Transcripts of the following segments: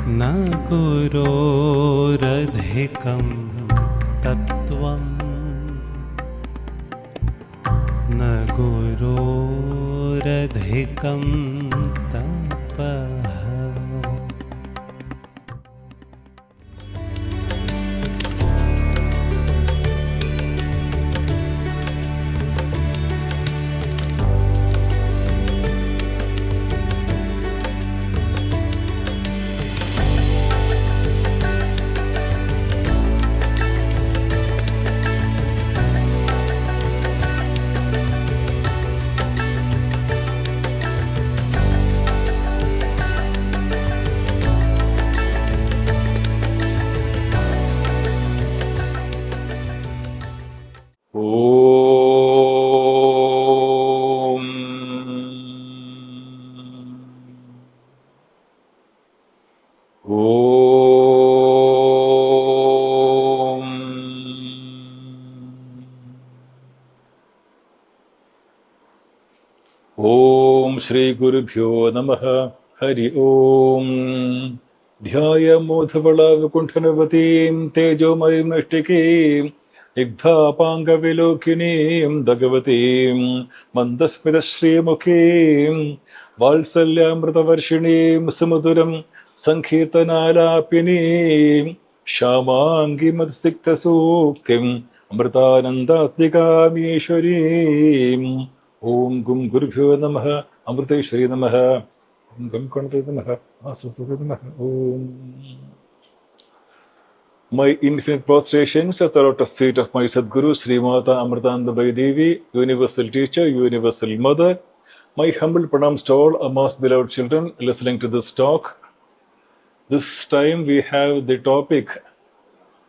न गुरोरधिकं तत्त्वं न गुरोरधिकं तपः। Om Shri Gurubhyo Namaha Hari Om Dhyaya Modhavala Vakunthanavatim Tejomayim Nashtikim Igdha Panga Vilokinim Dagavatim Mandasmita Shri Mukim Valsalyamritavarshinim Sumuduram Sankirtanalapinim Shamangi Madsikta Suktim Amritanandamayi Om Gum Gurubhyo Namaha Amritageetananda Namaha Om Gum Kamadhenu Namaha Vasistha Namaha Om. My infinite prostrations at the lotus feet of my Sadguru Sri Mata Amritanandamayi Devi, Universal Teacher, Universal Mother. My humble pranams to all Amma's beloved children listening to this talk. This time we have the topic,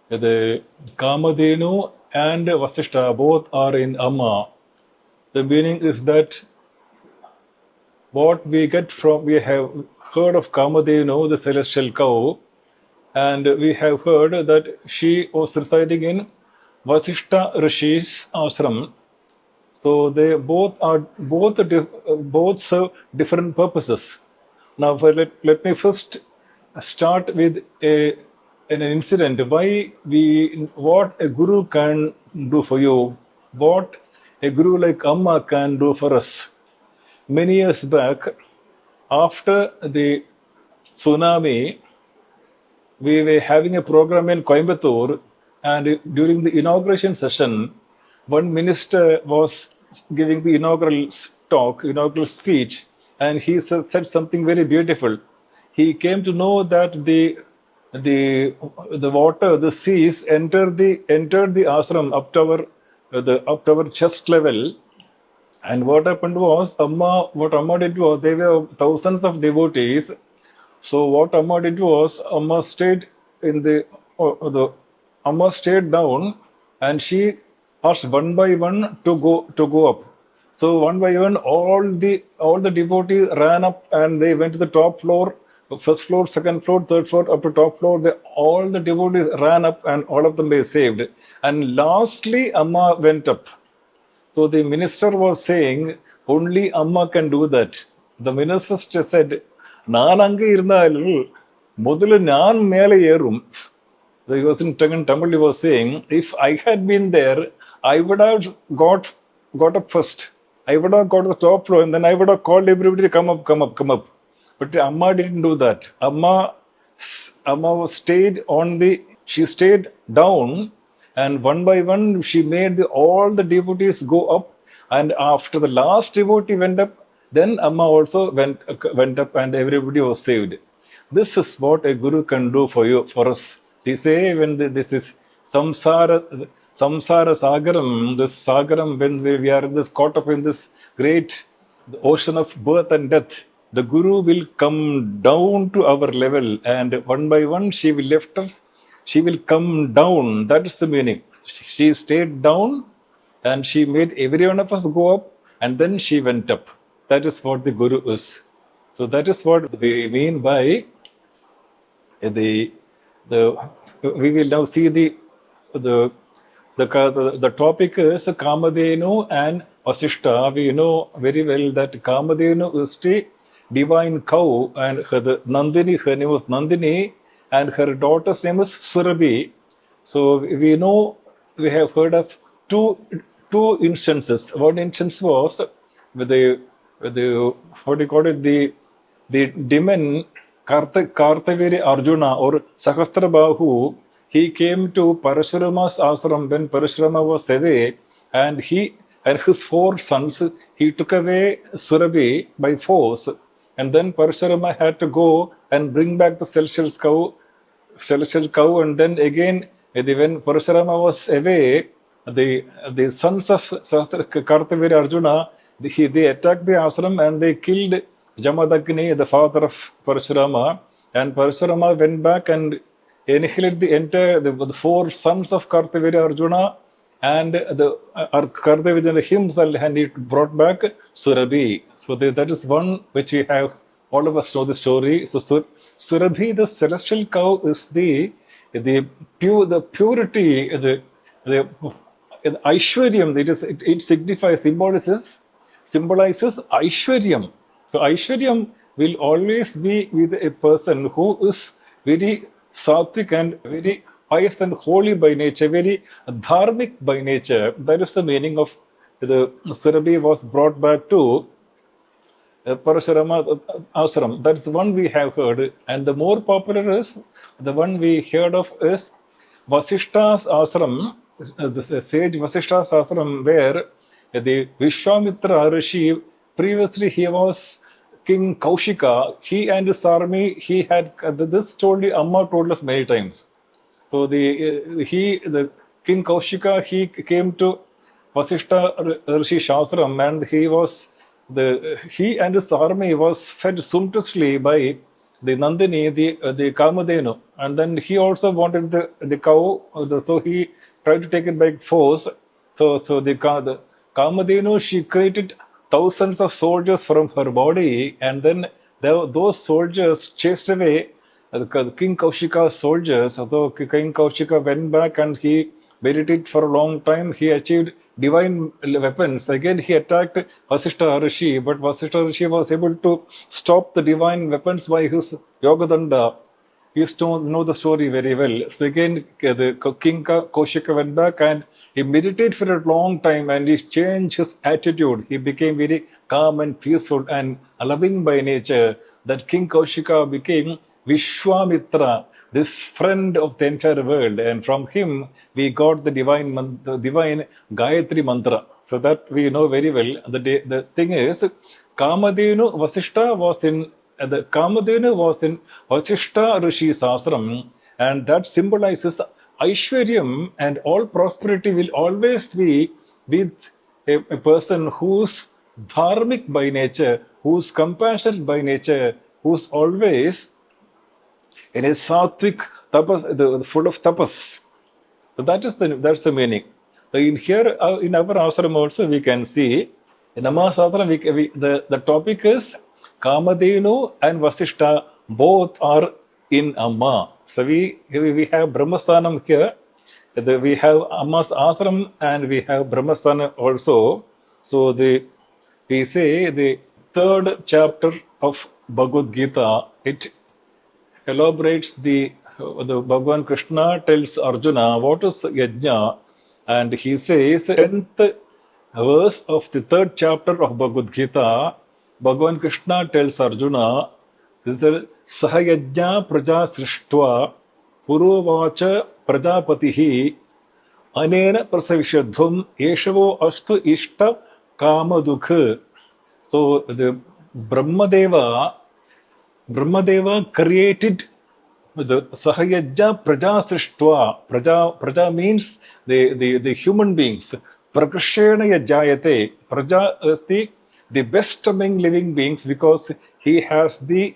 the Kamadhenu and Vasistha, both are in Amma. The meaning is that what we get from, we have heard of Kamadhenu, the celestial cow, and we have heard that she was residing in Vasistha Rishi's ashram. So they both serve different purposes. Now let me first start with an incident. What a guru can do for you, what a guru like Amma can do for us. Many years back, after the tsunami, we were having a program in Coimbatore, and during the inauguration session, one minister was giving the inaugural speech, and he said something very beautiful. He came to know that the water, the seas entered the ashram up to our chest level. And what happened was, what Amma did was, there were thousands of devotees. So what Amma did was, Amma stayed Amma stayed down, and she asked one by one to go up. So one by one, all the devotees ran up, and they went to the top floor, first floor, second floor, third floor, up to top floor. All the devotees ran up, and all of them were saved. And lastly, Amma went up. So the minister was saying, only Amma can do that. The minister said, Naan ange irundal, modulu naan mele yerum. He was in Tamil, he was saying, if I had been there, I would have got up first. I would have got to the top floor, and then I would have called everybody to come up. But Amma didn't do that. Amma stayed down, and one by one she made all the devotees go up. And after the last devotee went up, then Amma also went up, and everybody was saved. This is what a guru can do for us. They say this is samsara sagaram, this sagaram, when we are caught up in this great ocean of birth and death, the guru will come down to our level, and one by one she will lift us. She will come down. That is the meaning. She stayed down, and she made every one of us go up, and then she went up. That is what the guru is. So that is what we mean by we will now see the topic is Kamadhenu and Vasistha. We know very well that Kamadhenu is the divine cow, and the Nandini, her name was Nandini, and her daughter's name was Surabhi. So we know, we have heard of two instances. One instance was with the what do you call it, the demon Kartaviri Arjuna or Sahasrabahu. He came to Parashurama's ashram when Parashurama was away, and he and his four sons, he took away Surabhi by force, and then Parashurama had to go and bring back the celestial cow, and then again, when Parashurama was away, the sons of Kartaviri Arjuna, they attacked the ashram and they killed Jamadagni, the father of Parashurama, and Parashurama went back and annihilated the entire the four sons of Kartaviri Arjuna and the Kartaviri himself, and it brought back Surabhi. So that is one which we have, all of us know the story. So Surabhi, the celestial cow, is the purity, the Aishwaryam. It signifies, symbolizes Aishwaryam. So Aishwaryam will always be with a person who is very sattvic and very pious and holy by nature, very dharmic by nature. That is the meaning of the Surabhi was brought back to Parashurama ashram. That's the one we have heard. And the more popular is, the one we heard of is Vasistha's ashram, the sage Vasistha's ashram, where the Vishwamitra Rishi, previously he was King Kaushika. He and his army, he had, this story Amma told us many times. So the King Kaushika, he came to Vasistha Rishi Shastram, and he and his army was fed sumptuously by the Nandini, the Kamadhenu, and then he also wanted the cow, so he tried to take it by force. So the Kamadhenu, she created thousands of soldiers from her body, and then those soldiers chased away King Kaushika's soldiers. Although King Kaushika went back and he meditated for a long time, he achieved divine weapons. Again, he attacked Vasistha Rishi, but Vasistha Rishi was able to stop the divine weapons by his Yogadanda. He used to know the story very well. So again, the King Kaushika went back and he meditated for a long time, and he changed his attitude. He became very calm and peaceful and loving by nature. That King Kaushika became Vishwamitra, this friend of the entire world, and from him we got the divine Gayatri mantra. So that we know very well. The thing is, Kamadhenu Vasistha was in Vasistha Rishi's ashram, and that symbolizes Aishwaryam, and all prosperity will always be with a person who's dharmic by nature, who's compassionate by nature, who's always in a sattvic tapas, full of tapas. So that's the meaning. So in here, in our ashram also, we can see in Amma ashram, the topic is Kamadhenu and Vasistha, both are in Amma. So we have Brahmasthanam here. We have Amma's ashram and we have Brahmasthanam also. So we say the third chapter of Bhagavad Gita, it elaborates the Bhagavan Krishna tells Arjuna what is yajna, and he says, 10th verse of the third chapter of Bhagavad Gita, Bhagavan Krishna tells Arjuna, this is Sahayajna Praja Srishtva Purovacha Prajapatihi Anena Prasavishyadhum Yeshavo Astu Ishta Kamadukha. So the Brahmadeva created the Sahayajna Praja Srishtva. Praja means the human beings. Prakrishena Yajayate. Praja is the best among living beings because he has the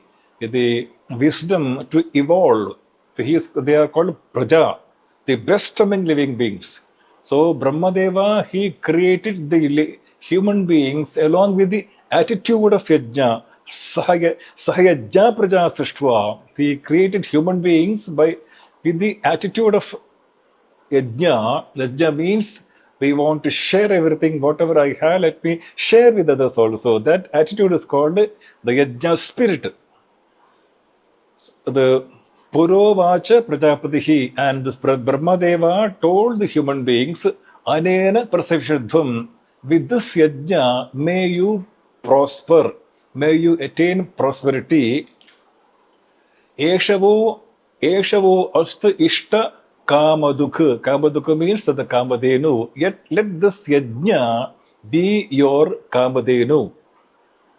wisdom to evolve. So they are called Praja, the best among living beings. So Brahmadeva, he created the human beings along with the attitude of Yajna. Sahayajna Praja Srishtva. He created human beings with the attitude of Yajna. Yajna means We want to share everything, whatever I have, let me share with others also. That attitude is called the yajna spirit. The Purovacha Prajapatihi, and this Brahmadeva told the human beings, Anena Prasavishadhvam, with this yajna, may you prosper, may you attain prosperity. Eshavo Asta Ishta Kamadukha. Kamadukha means the Kamadhenu. Yet let this yajna be your Kamadhenu.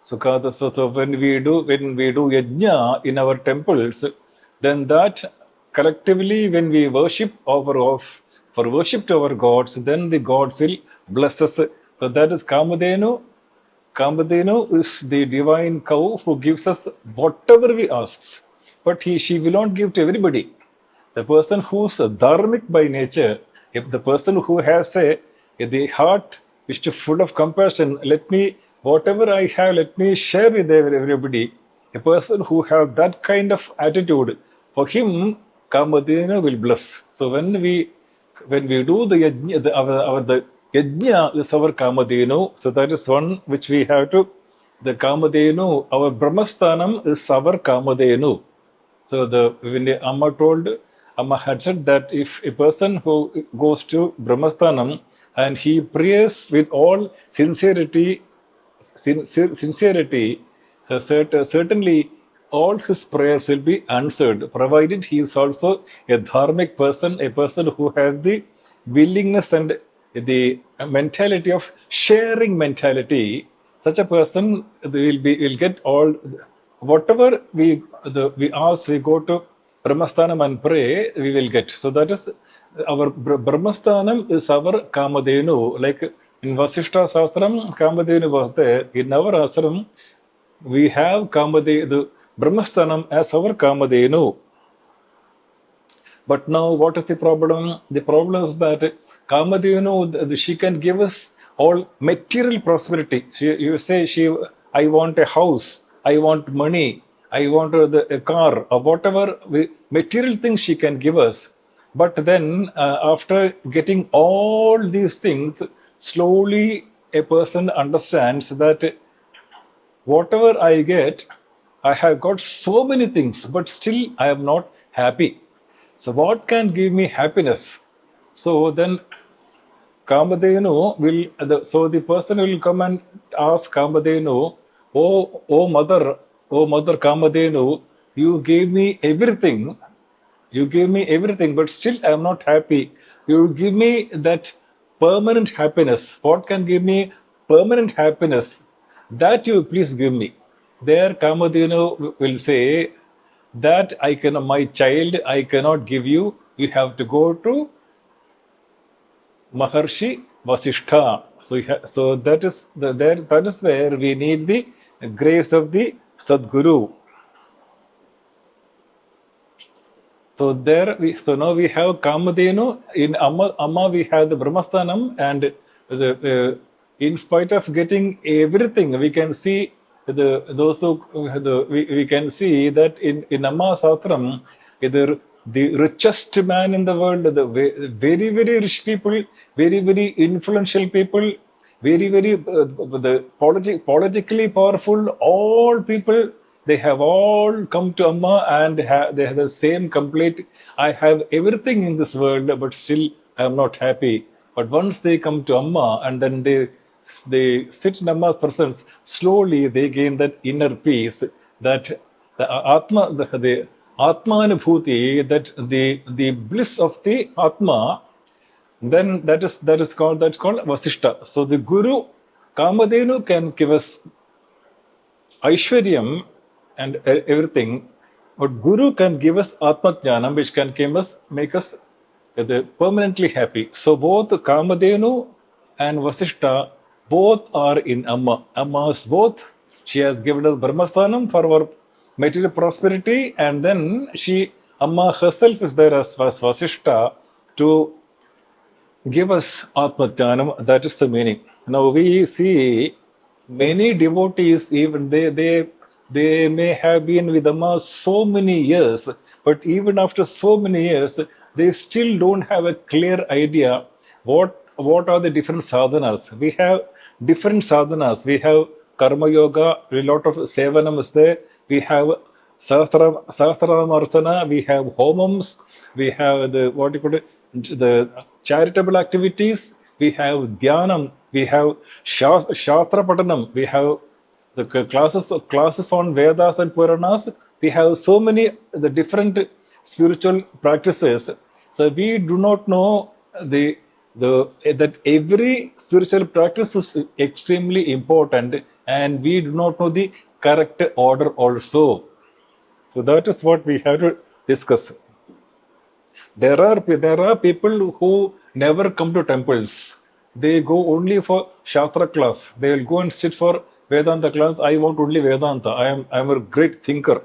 So when we do yajna in our temples, then that collectively, when we worship for worship to our gods, then the gods will bless us. So that is Kamadhenu. Kamadhenu is the divine cow who gives us whatever we ask. But she will not give to everybody. The person who's dharmic by nature, if the person who has the heart is full of compassion, whatever I have, let me share with everybody. A person who has that kind of attitude, for him, Kamadhenu will bless. So when we do the yajna, the yajna is our Kamadhenu. So that is one which we have to, the Kamadhenu, our Brahmasthanam is our Kamadhenu. So when the Amma had said that if a person who goes to Brahmasthanam and he prays with all sincerity, so certainly all his prayers will be answered, provided he is also a dharmic person, a person who has the willingness and the mentality of sharing mentality. Such a person will get all whatever we ask. We go to Brahmasthanam and pray, we will get. So that is our Brahmasthanam is our Kamadhenu. Like in Vasistha Sastram, Kamadhenu was there. In our ashram, we have the Brahmasthanam as our Kamadhenu. But now, what is the problem? The problem is that Kamadhenu, she can give us all material prosperity. You say, I want a house, I want money, I want a car, or whatever material things she can give us. But then, after getting all these things, slowly a person understands that whatever I get, I have got so many things, but still I am not happy. So what can give me happiness? So then Kamadhenu so the person will come and ask Kamadhenu, oh mother Kamadhenu, you gave me everything, but still I am not happy. You give me that permanent happiness. What can give me permanent happiness? That you please give me. There Kamadhenu will say, that my child, I cannot give you. You have to go to Maharshi Vasistha. So that is where we need the grace of the Sadguru. So now we have Kamadhenu. In Amma we have the Brahmasthanam, and in spite of getting everything, we can see we can see that in Amma Satram, either the richest man in the world, the very, very rich people, very, very influential people, very, very politically powerful, all people, they have all come to Amma and they have the same complete, I have everything in this world, but still I am not happy. But once they come to Amma and then they sit in Amma's presence, slowly they gain that inner peace, that the Atmanubhuti, that the bliss of the Atma, then that is called Vasistha. So the Guru, Kamadhenu can give us Aishwaryam and everything, but Guru can give us Atmajnanam, which can make us permanently happy. So both Kamadhenu and Vasistha, both are in Amma. Amma is both. She has given us Brahmasthanam for our material prosperity, and then Amma herself is there as Vasistha to give us Atmajnanam. That is the meaning. Now we see many devotees, even they may have been with Amma so many years, but even after so many years, they still don't have a clear idea what what are the different sadhanas? We have different sadhanas. We have karma yoga, a lot of sevanam is there. We have sahasranamarchana, we have homams, we have the what you call it, the charitable activities, we have dhyanam, we have shastra patanam, we have the classes on Vedas and Puranas. We have so many the different spiritual practices. So we do not know that every spiritual practice is extremely important, and we do not know the correct order also. So that is what we have to discuss. There are people who never come to temples. They go only for Shastra class. They will go and sit for Vedanta class. I want only Vedanta. I am a great thinker.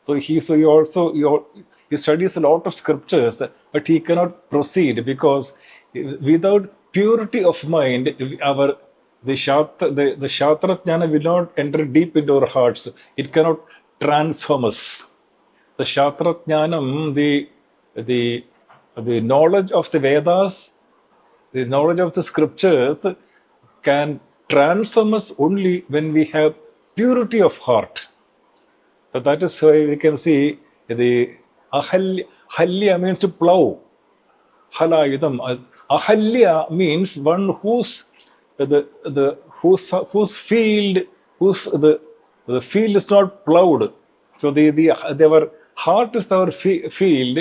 So he studies a lot of scriptures, but he cannot proceed because without purity of mind, the Shastra Jnana will not enter deep into our hearts. It cannot transform us. The Shastra Jnanam, the knowledge of the Vedas, the knowledge of the scriptures can transform us only when we have purity of heart. So that is why we can see the Ahalya means to plow. Halayudam. Ahalya means one whose field is not plowed. So their heart is our field.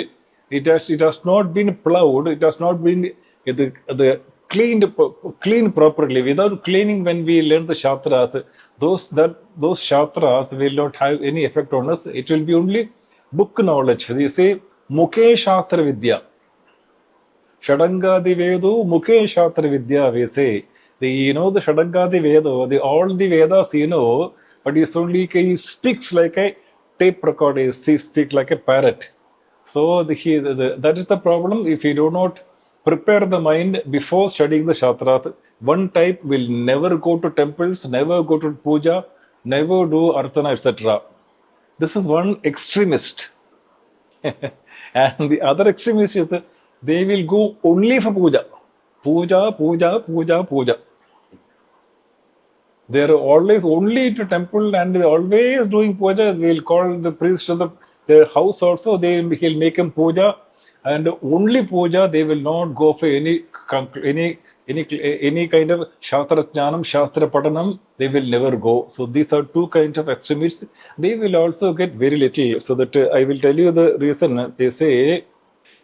It has not been plowed. It has not been cleaned properly. Without cleaning, when we learn the Shastras, those Shastras will not have any effect on us. It will be only book knowledge. They say Mukhe Shastra Vidya. Shadangadi Vedo Mukhe Shastra Vidya, we say. The Shadangadi Vedo, all the Vedas but he speaks like a tape recorder, he speaks like a parrot. So that is the problem. If you do not prepare the mind before studying the Shastras, one type will never go to temples, never go to puja, never do archana, etc. This is one extremist. And the other extremist is they will go only for puja. Puja. They are always only to temple and they are always doing puja. They will call the priest to their house also. He'll make him puja, and only puja. They will not go for any kind of Shastra Jnanam, Shastra Patanam. They will never go. So these are two kinds of extremists. They will also get very little. So that I will tell you the reason. They say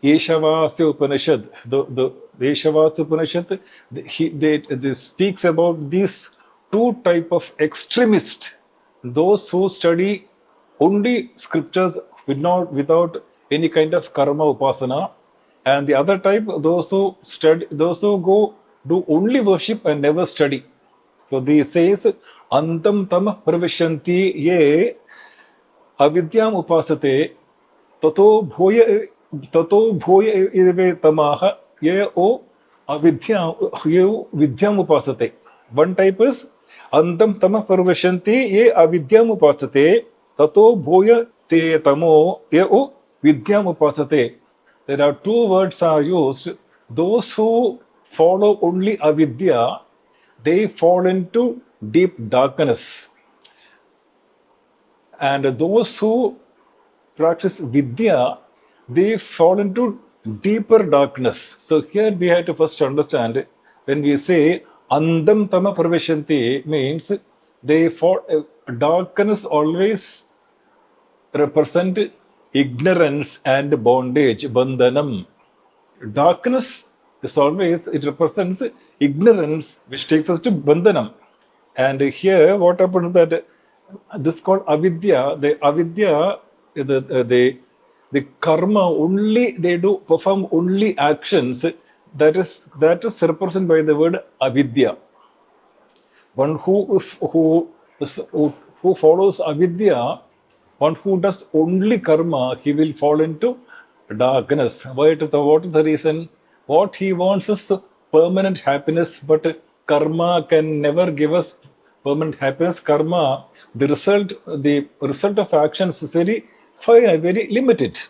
Ishavasya Upanishad. The Ishavasya Upanishad. They speaks about these two type of extremists: those who study only scriptures without any kind of karma upasana, and the other type, those who go do only worship and never study. So this says antam tam pravishanti ye avidyam upasate tato bhoya ive tamaha ye o vidyam upasate. One type is Antam tama parvashanti ye avidyam upasate tato bhoya te tamo ye o vidyam upasate. There are two words are used. Those who follow only avidya, they fall into deep darkness. And those who practice vidya, they fall into deeper darkness. So here we have to first understand, when we say Andam Tama Praveshanti, means they fall. Darkness always represent ignorance and bondage, bandhanam. Darkness is always, it represents ignorance, which takes us to bandhanam. And here what happened that this is called avidya. The avidya, the karma only, they do perform only actions. That is represented by the word avidya. One who follows avidya, one who does only karma, he will fall into darkness. What is the reason? What he wants is permanent happiness, but karma can never give us permanent happiness. Karma, the result of actions is very fine, very limited.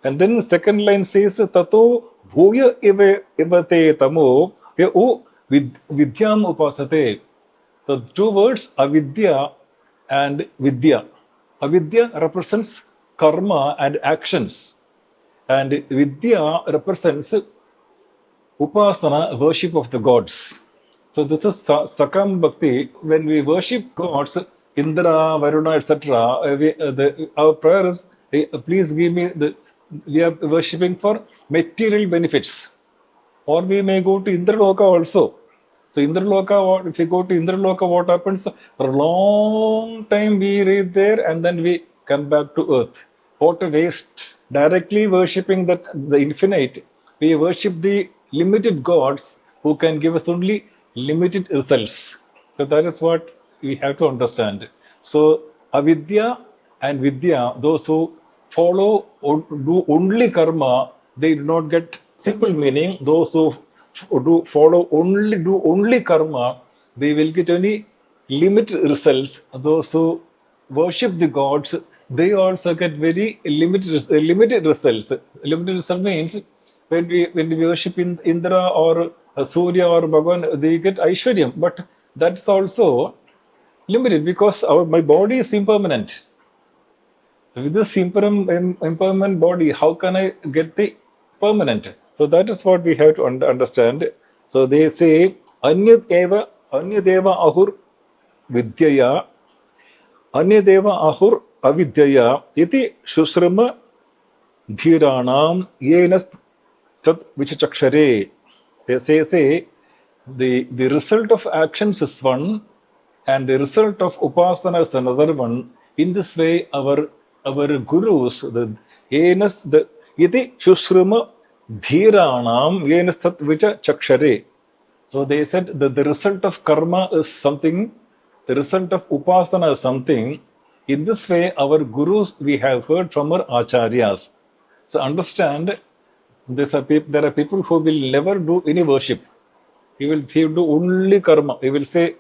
And then second line says, Tato bhuya ivate tamo Vidyam upasate. So two words, avidya and vidya. Avidya represents karma and actions, and vidya represents upasana, worship of the gods. So this is Sakam Bhakti. When we worship gods, Indra, Varuna, etc., our prayer is, please give me the. We are worshipping for material benefits, or we may go to Indraloka also. So Indraloka, if we go to Indraloka, what happens? For a long time we read there and then we come back to earth. What a waste. Directly worshipping that the infinite, we worship the limited gods who can give us only limited results. So that is what we have to understand. So avidya and vidya, those who follow or do only karma, they do not get simple meaning. Those who do only karma, they will get only limited results. Those who worship the gods, they also get very limited results. Limited result means when we worship in Indra or Surya or Bhagavan, they get Aishwaryam, but that's also limited because my body is impermanent. So with this impermanent body, how can I get the permanent? So that is what we have to understand. So they say, Anyadeva ahur vidyaya, Anyadeva ahur avidyaya, iti shusrama dhiranam yenas tat vichachakshare. They say the result of actions is one and the result of upasana is another one. In this way, our gurus, the iti shusrama dhiranam yenas tat vichachakshare. So they said that the result of karma is something, the result of upasana is something. In this way, our gurus, we have heard from our acharyas. So understand, there are people who will never do any worship. He will do only karma. He will say,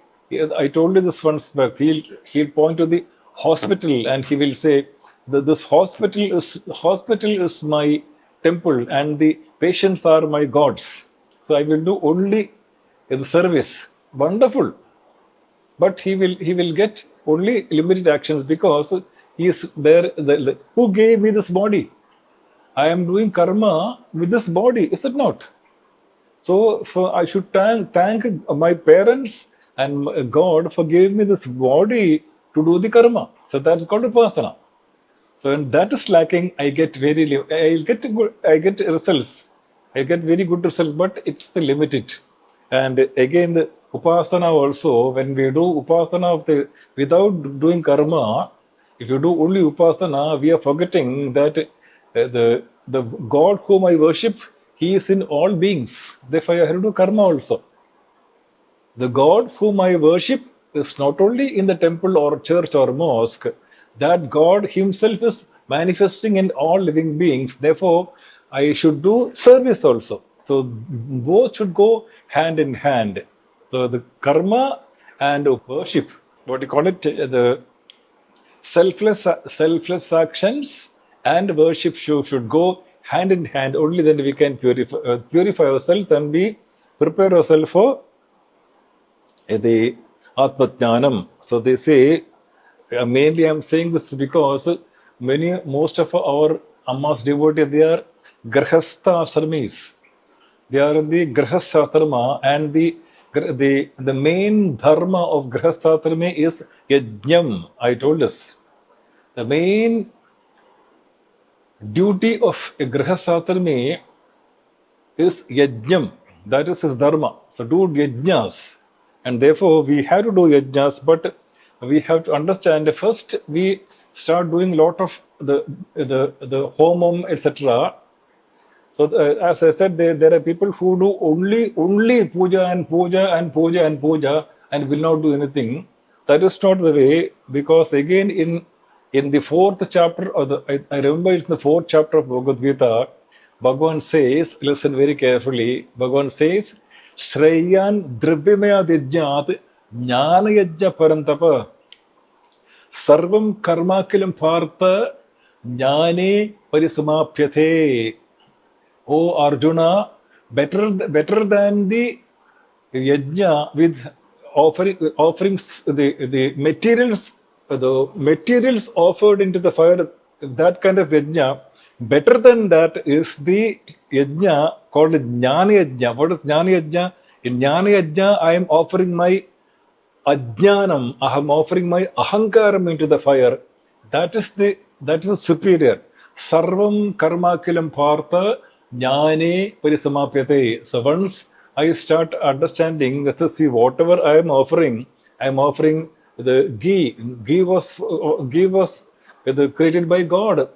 I told you this once back. He'll point to the hospital and he will say, this hospital is my temple and the patients are my gods. So I will do only the service. Wonderful. But he will get only limited actions because he is there. Who gave me this body? I am doing karma with this body, is it not? So I should thank my parents and God for giving me this body to do the karma. So that's called upasana. So when that is lacking, I get results. I get very good results, but it's limited. And again, the upasana also, when we do upasana without doing karma, if you do only upasana, we are forgetting that the God whom I worship, he is in all beings. Therefore, I have to do karma also. The God whom I worship is not only in the temple or church or mosque. That God himself is manifesting in all living beings. Therefore, I should do service also. So both should go hand in hand. So the karma and worship, what you call it, the selfless actions and worship should go hand in hand. Only then we can purify ourselves and we prepare ourselves for the Atmajnanam. So they say, mainly I am saying this because most of our Amma's devotees, they are Grahastha Asramis. They are in the Grahastha Asrama, and the main dharma of Grahastha Asrama is Yajnam. I told us. The main duty of a Grahastha Asrami is Yajnam. That is his dharma. So do Yajnas. And therefore we have to do Yajnas, but we have to understand first we start doing a lot of the homam, etc. So as I said, there are people who do only puja and puja and puja and puja and will not do anything. That is not the way, because again in the fourth chapter, I remember it's the fourth chapter of Bhagavad Gita, Bhagavan says, listen very carefully, Bhagavan says, Shreyan Dravyamaya Dijnat Jnana Yajna Parantapa Sarvam Karma Kilam Partha Jnane Parisamapyate. Oh Arjuna, better than the yajna with offerings, the materials offered into the fire, that kind of yajna. Better than that is the yajna called jnana yajna. What is jnana yajna? In jnana yajna, I am offering my ajnanam, I am offering my ahankaram into the fire. That is the superior. Sarvam karma kilam partha jnane parisamapyate. So once I start understanding that, see, whatever I am offering the ghee. Ghee was created by God.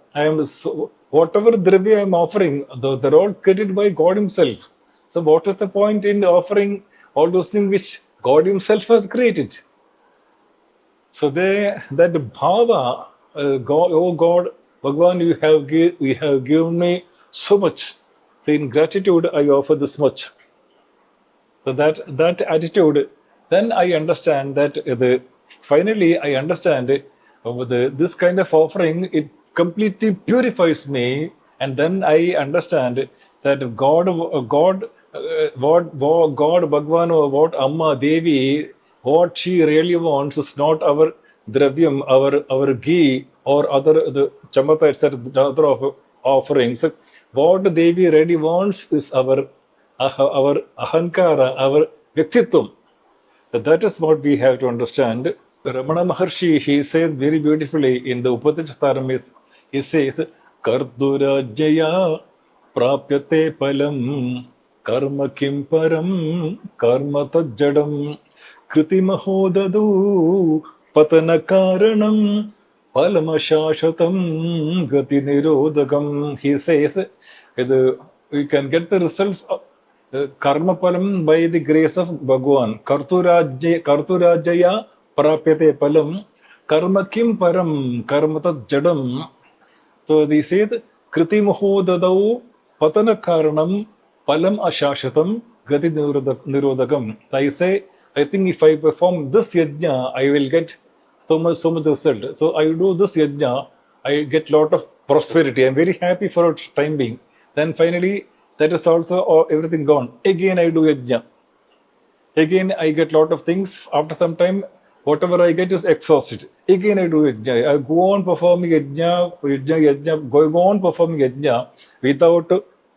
Whatever dravya I am offering, they're all created by God Himself. So what is the point in offering all those things which God Himself has created? So that bhava, God, oh God, Bhagwan, you have given me so much. So in gratitude, I offer this much. So that attitude, then I understand that finally I understand this kind of offering, it completely purifies me, and then I understand that God, Bhagwan, or what Amma Devi, what she really wants is not our dravyam, our ghee, or other the chamata, etc., the other offerings. What Devi really wants is our ahankara, our vyaktittvam. That is what we have to understand. Ramana Maharshi, he says very beautifully in the Upadhyastharam, he says, Kardurajaya prapyate palam karma kim param karma tajjadam kriti mahodadu patana karanam palamashashatam gati nirodhagam. He says, we can get the results of karma palam by the grace of Bhagwan. Karturajaya prapyate palam karma kim param karma jadam. So they say, kriti mahodadau patana karanam palam ashashatam gati nirodhagam. I say, I think if I perform this yajna, I will get so much result. So I do this yajna, I get lot of prosperity. I'm very happy for a time being. Then finally, that is also everything gone. Again I do yajna. Again I get lot of things. After some time, whatever I get is exhausted. Again I do yajna. I go on performing yajna, go on performing yajna without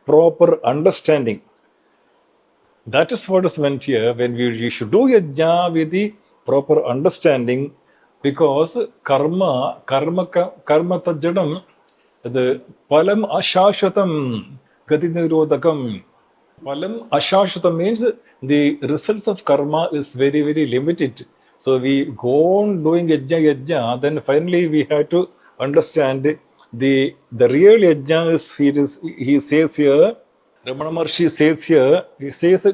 proper understanding. That is what is meant here, when we should do yajna with the proper understanding, because karma tajjadam, the palam ashashvatam gati nirodhakam. Palam ashashvatam means the results of karma is very, very limited. So we go on doing yajna, then finally we have to understand the real yajna is, he says here, Ramana Maharshi says here, he says,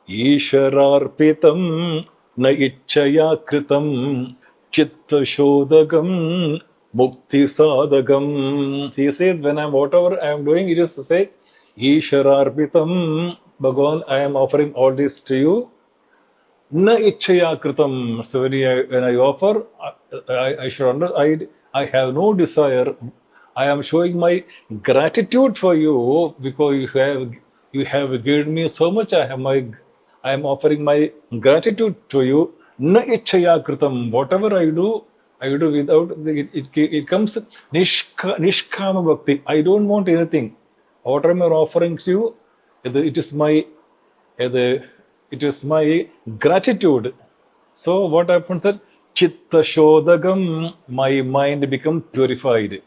Ishararpitam na ichchaya kritam chitta shodhagam mukti sadhagam. He says, whatever I am doing, it is to say, Ishararpitam, Bhagavan, I am offering all this to you. Na ichchaya kritam. So when I offer, I should understand, I have no desire. I am showing my gratitude for you because you have given me so much. I am offering my gratitude to you. Na ichchaya kritam. Whatever I do without it comes nishkama bhakti. I don't want anything. Whatever I am offering to you, it is my gratitude. So what happens is chitta shodhagam, my mind becomes purified.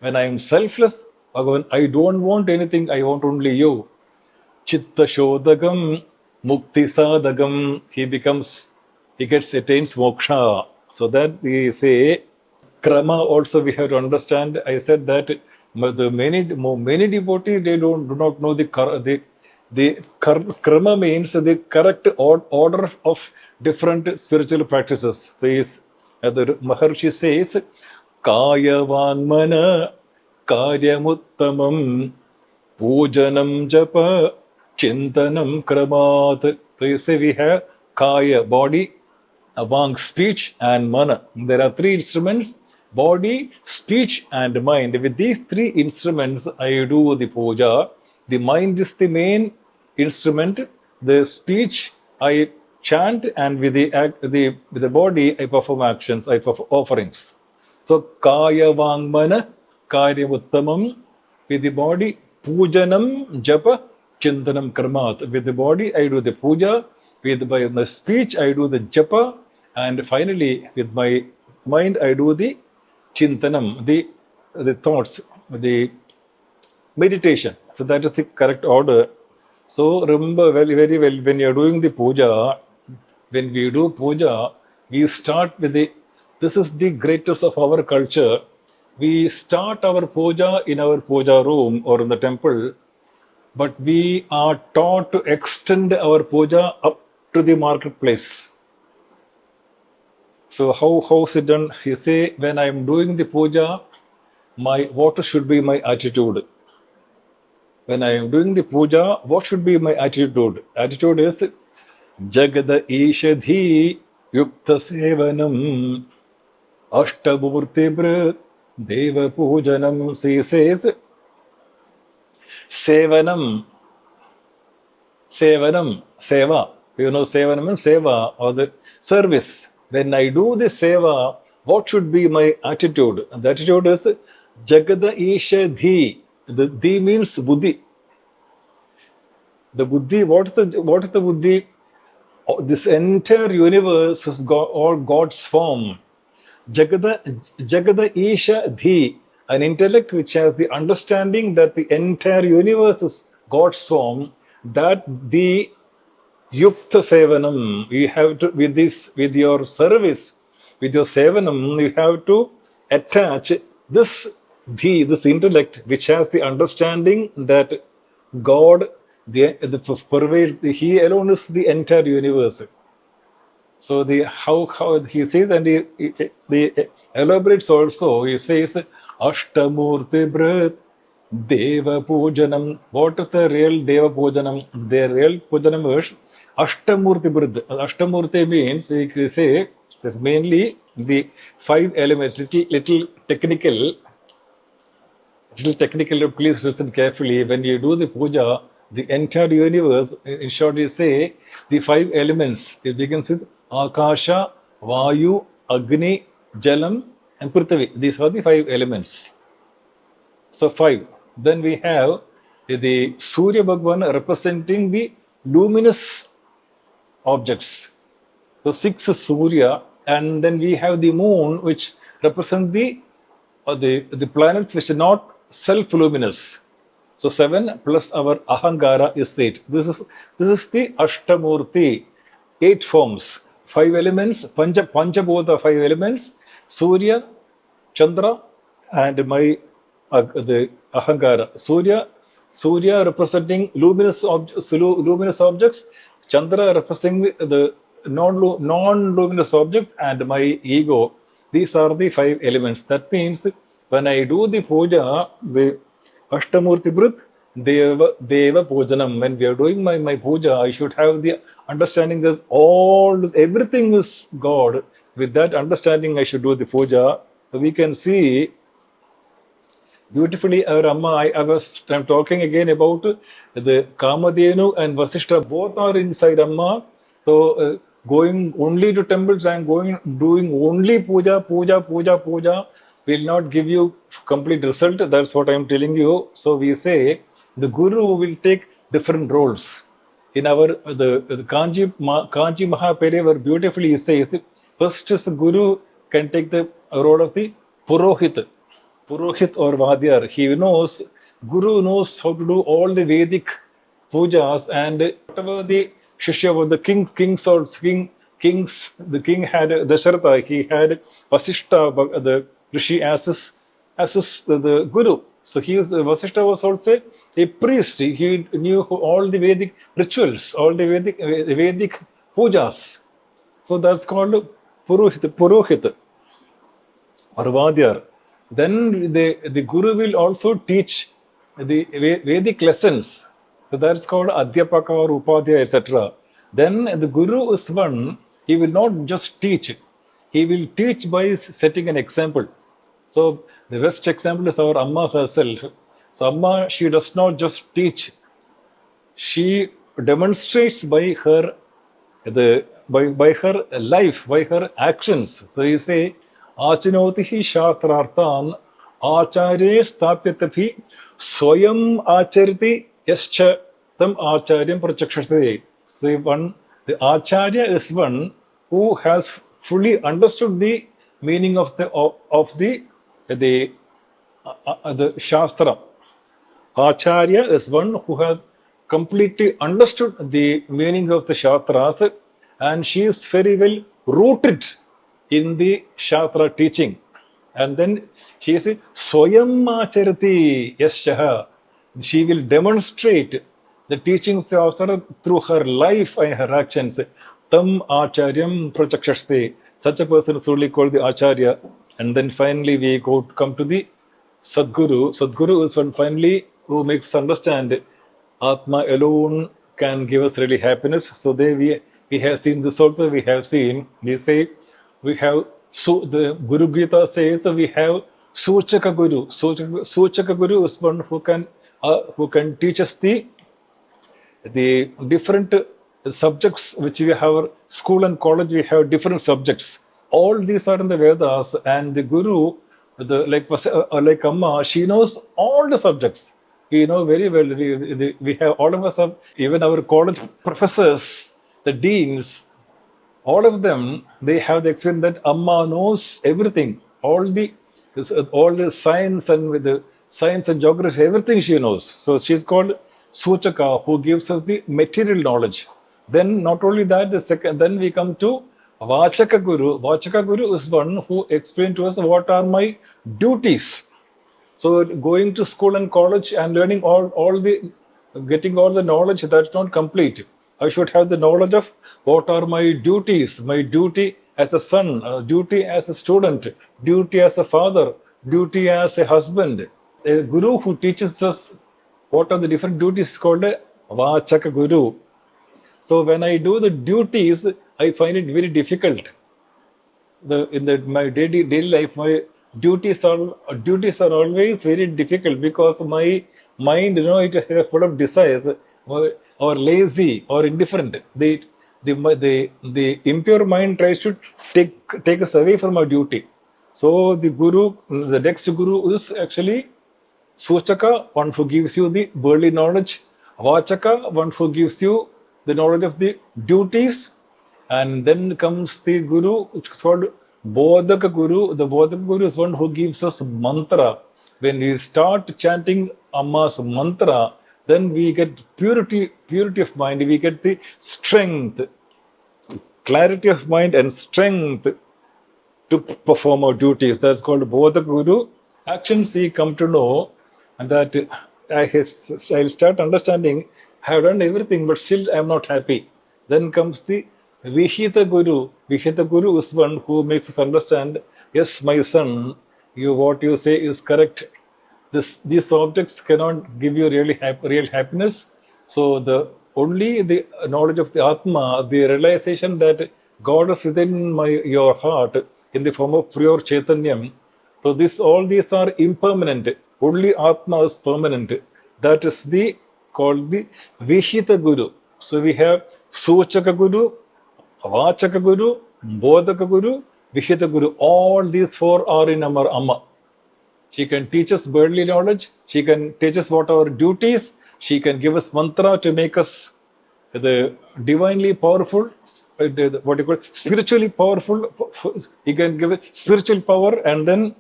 When I am selfless, I don't want anything, I want only you. Chitta shodhagam, mukti sadhagam, he attains moksha. So that we say, krama also we have to understand. I said that the many devotees, they do not know the krama means the correct order of different spiritual practices. So the Maharshi says, Kaya Vangmana Karyamuttamam Pujanam Japa Chintanam Kramat. So you say we have Kaya, body, Vang, speech, and Mana. There are three instruments: body, speech, and mind. With these three instruments, I do the puja. The mind is the main instrument, the speech I chant, and with the body I perform actions, I perform offerings. So kaya vangmana karyam uttamam. With the body pujanam japa chintanam karmat. With the body I do the puja, with my speech I do the japa, and finally with my mind I do the chintanam, the thoughts, the meditation. So that is the correct order. So remember very well, when you are doing the puja, when we do puja, we start with this is the greatest of our culture. We start our puja in our puja room or in the temple, but we are taught to extend our puja up to the marketplace. So how is it done? You say, when I am doing the puja, what should be my attitude? When I am doing the puja, what should be my attitude? Attitude is Jagada Ishadhi Yukta Sevanam Ashtamurti Brat Deva Pujanam. So he says Sevanam, Seva. You know, Sevanam means Seva, or the service. When I do the Seva, what should be my attitude? And the attitude is Jagada Ishadhi. The Dhi means Buddhi. The Buddhi, what is the Buddhi? This entire universe is all God's form. Jagada Isha Dhi, an intellect which has the understanding that the entire universe is God's form, that the Yukta Sevanam, you have to, with your service, with your Sevanam, you have to attach this Dhi, this intellect, which has the understanding that God pervades, He alone is the entire universe. So how he says, and he elaborates also. He says Ashtamurti Brat Deva Pujanam. What is the real Deva Pujanam? The real Pujanam is Ashtamurti Brat. Ashtamurti means, we say, is mainly the 5 elements. Little technical. Please listen carefully. When you do the puja, the entire universe, in short, you say the 5 elements. It begins with Akasha, Vayu, Agni, Jalam, and Prithvi. These are the 5 elements. So 5. Then we have the Surya Bhagwan representing the luminous objects. So 6 is Surya, and then we have the moon, which represents the planets which are not self-luminous. So 7 plus our Ahankara is 8. This is the Ashtamurti, 8 forms. 5 elements, Panchabhuta 5 elements, Surya, Chandra, and the Ahankara. Surya representing luminous objects, Chandra representing the non-luminous objects, and my ego. These are the 5 elements. That means when I do the puja, the Ashtamurti Brat Deva Pujanam. When we are doing my puja, I should have the understanding that everything is God. With that understanding, I should do the puja. So we can see beautifully our Amma. I'm talking again about the Kamadhenu and Vasistha. Both are inside Amma. So going only to temples and doing only puja will not give you complete result. That's what I'm telling you. So we say the Guru will take different roles. In our the Kanji Mahaperiyar beautifully says, first is the Guru can take the role of the Purohit or Vadyar. Guru knows how to do all the Vedic pujas, and whatever the Shishya was the kings, the king had Dasharatha, he had Vasistha, the Rishi as the Guru. So Vasistha was also a priest. He knew all the Vedic rituals, all the Vedic pujas. So that's called Purohit or Vadyar. Then the Guru will also teach the Vedic lessons. So that's called Adhyapaka or Upadhyaya, etc. Then the Guru is one, he will not just teach. He will teach by setting an example. So the best example is our Amma herself. So Amma, she does not just teach. She demonstrates by her by her life, by her actions. So you say, Achinoti hi shastrarthan acharye stapyatapi swayam achariti yascha tam acharyam prachakshate. So the acharya is one who has fully understood the meaning of the shastra. Acharya is one who has completely understood the meaning of the Shastras, and she is very well rooted in the Shastra teaching. And then she is Swayam Acharati Yashaha. She will demonstrate the teachings of Shastra through her life and her actions. Tam Acharyam Prachakshashte. Such a person is only called the Acharya. And then finally we come to the Sadguru. Sadguru is one finally who makes us understand Atma alone can give us really happiness. So we have seen this also. We have seen they say we have the Guru Gita says we have Suchaka Guru. Suchaka Guru is one who can teach us the different subjects which we have. School and college we have different subjects. All these are in the Vedas, and the Guru, like Amma, she knows all the subjects. We know very well. We have all of us have, even our college professors, the deans, all of them, they have the experience that Amma knows everything, all the science and with the science and geography, everything she knows. So she's called Suchaka, who gives us the material knowledge. Then not only that, then we come to Vachaka Guru. Vachaka Guru is one who explains to us what are my duties. So going to school and college and learning getting all the knowledge, that's not complete. I should have the knowledge of what are my duties, my duty as a son, duty as a student, duty as a father, duty as a husband. A guru who teaches us what are the different duties is called a Vachaka Guru. So when I do the duties, I find it very difficult. My daily life, my duties are always very difficult because my mind, it has full of desires, or lazy or indifferent. The impure mind tries to take us away from our duty. So the next guru is actually Suchaka, one who gives you the worldly knowledge. Vachaka, one who gives you the knowledge of the duties. And then comes the Guru, which is called Bodhaka Guru. The Bodhaka Guru is one who gives us mantra. When we start chanting Amma's mantra, then we get purity of mind. We get the strength, clarity of mind and strength to perform our duties. That's called Bodhaka Guru. Actions we come to know, and that I'll start understanding, I have done everything, but still I am not happy. Then comes the Vihita Guru. Vihita Guru is one who makes us understand, yes, my son, what you say is correct. These objects cannot give you real happiness. So only the knowledge of the Atma, the realization that God is within your heart in the form of pure Chaitanyam. So all these are impermanent. Only Atma is permanent. That is called the Vihita Guru. So we have Suchaka Guru, Vachaka Guru, Bodhaka Guru, Vihita Guru. All these four are in our Amma. She can teach us worldly knowledge. She can teach us what our duties. She can give us mantra to make us the divinely powerful, spiritually powerful. He can give us spiritual power, and then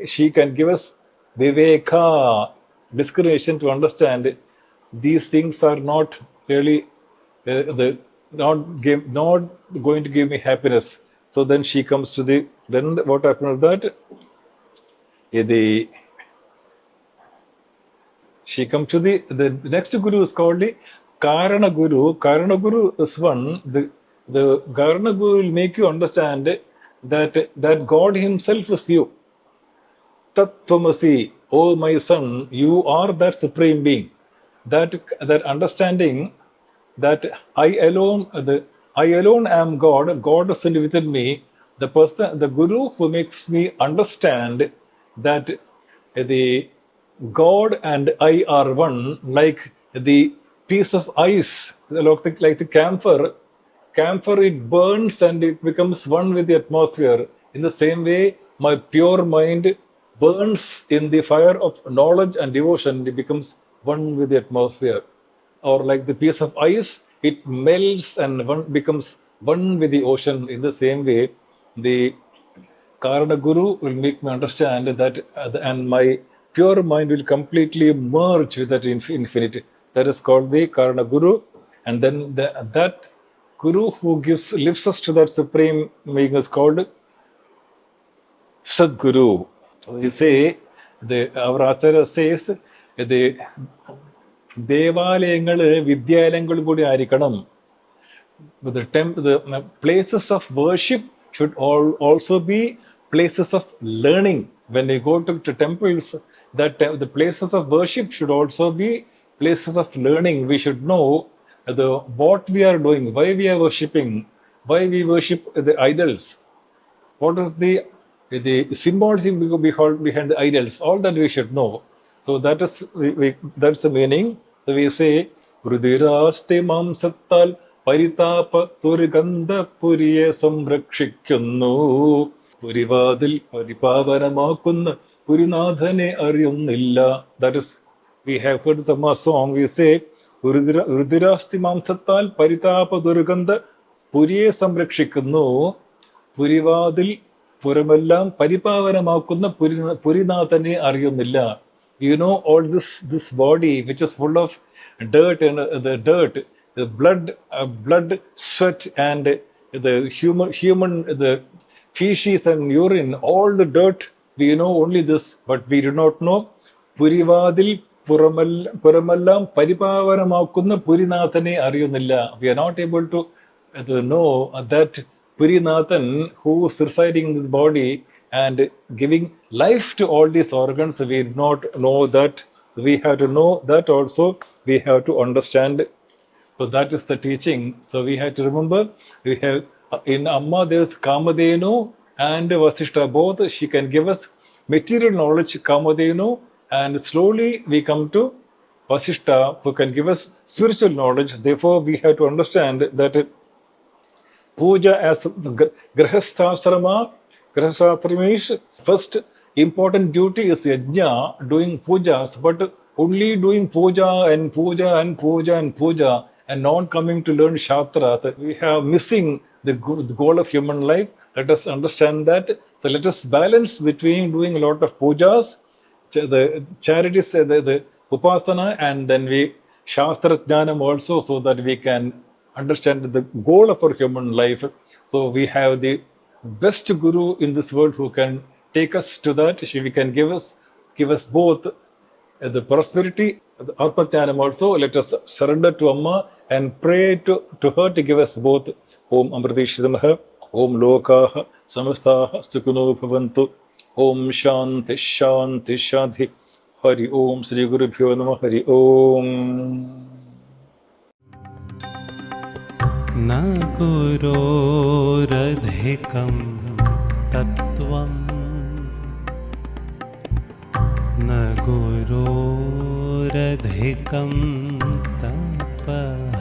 she can give us viveka, discrimination, to understand these things are not really not going to give me happiness. So then she comes to then what happens is that she comes to the next guru is called the Karana Guru. Karana Guru is one. The Karana Guru will make you understand that God Himself is you. Tat Tvamasi, oh my son, you are that supreme being. That understanding that I alone am God. God is within me. The Guru who makes me understand that the God and I are one, like the piece of ice, like the camphor. camphor, it burns and it becomes one with the atmosphere. In the same way, my pure mind burns in the fire of knowledge and devotion, it becomes one with the atmosphere. Or like the piece of ice, it melts and becomes one with the ocean. In the same way, the Karana Guru will make me understand that, and my pure mind will completely merge with that infinity. That is called the Karana Guru. And then that Guru who lifts us to that supreme being is called Sadguru. We say, our Acharya says, the ദേവാലയങ്ങള് വിദ്യാലയങ്ങൾ കൂടി ആയിരിക്കണം. The places of worship should also be places of learning. When we go to temples, the places of worship should also be places of learning. We should know what we are doing, why we are worshipping, why we worship the idols, what is the symbolism behind the idols. All that we should know. So that's the meaning. So we say, Rudiraste mamsattal paritapa turigandha puriye samrakshikkunnu purivadil paripavanamakunna purinadhane ariyunnilla. That is, we have heard some song. We say, Rudiraste mamsattal paritapa turigandha puriye samrakshikkunnu purivadil പുറമെല്ലാം പരിപാവനമാക്കുന്ന പുരിനാഥനെ അറിയുന്നില്ല. You know, all this body which is full of dirt and the blood, sweat and the human the feces and urine, all the dirt, we know only this, but we do not know Purivadil പുറമെല്ലാം പരിപാവനമാക്കുന്ന പുരിനാഥനെ അറിയുന്നില്ല. We are not able to know that Purinathan, who is residing in this body and giving life to all these organs, we do not know that. We have to know that also. We have to understand. So that is the teaching. So we have to remember, we have in Amma there is Kamadhenu and Vasistha. Both she can give us material knowledge, Kamadhenu, and slowly we come to Vasistha, who can give us spiritual knowledge. Therefore, we have to understand that Puja as Grahasthasrama. Grahasthasrama means first important duty is yajna, doing pujas, but only doing puja and puja and puja and puja and not coming to learn Shastra. We have missing the goal of human life. Let us understand that. So let us balance between doing a lot of pujas, the charities, the upasana, and then we Shastra Jnanam also, so that we can understand the goal of our human life. So we have the best Guru in this world who can take us to that. We can give us both the prosperity, the Arpatyanam also. Let us surrender to Amma and pray to her to give us both. Om Amritageetananda, Om Lokaha Samastaha Sukhino Bhavantu, Om Shanti Shanti Shanti. Hari Om Sri Guru Bhyo Namah. Hari Om. न गुरोरधिकं तत्त्वं न गुरोरधिकं तपः